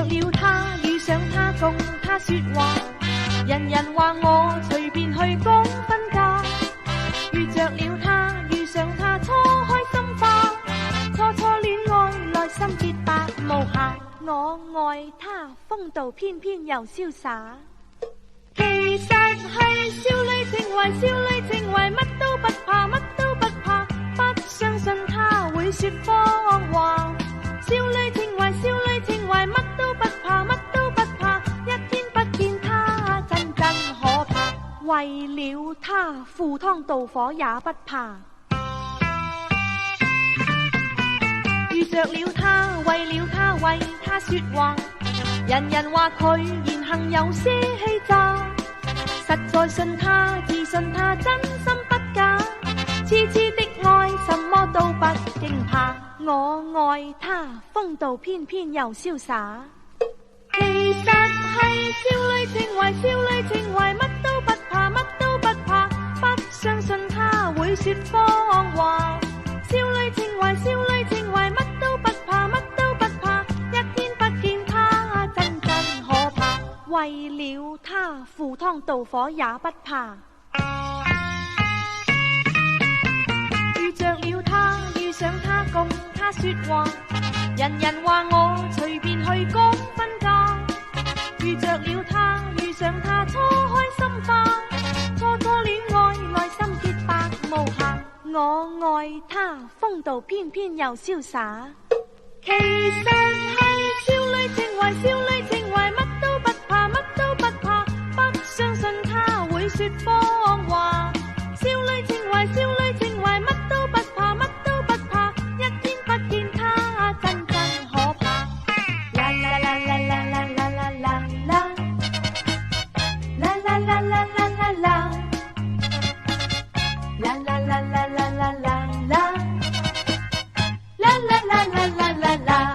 了他，遇上他，共他說話，人人話我隨便去講分家。遇着了他，遇上他，初開心花，初初戀愛，內心潔白無瑕。我愛他，風度翩翩又瀟灑。其實係少女情懷，少女情懷，乜都不怕，乜都不怕，不相信他會說謊話。少女情懷，少女情懷，乜都不怕，乜都不怕，一天不見他真真可怕。為了他，赴湯蹈火也不怕。遇着了他，為了他，為他說話，人人話佢言行有些欺詐。實在信他，自信他，真心不假。痴痴的愛，什麼都不驚怕。我愛他，風度翩翩又瀟灑。其實係少女情懷，少女情懷，乜都不怕，乜都不怕，不相信他會說謊話。少女情懷，少女情懷，乜都不怕，乜都不怕，一天不見他真真可怕。為了他，赴湯蹈火也不怕。遇着了他，遇上他，共他說話，人人話我隨便去講分家。遇着了他，遇上他，初開心花，初初戀愛，內心潔白無瑕。我愛他，風度翩翩又瀟灑。其實係少女情懷，少女情懷，乜都不怕，乜都不怕，不相信他會說謊話。少女情懷，少女情懷，乜都不怕，乜都不怕，一天不見他真真可怕。啦啦啦啦啦啦啦啦啦啦，啦啦啦啦啦啦啦，啦啦啦啦啦啦啦啦，啦啦啦啦啦啦啦。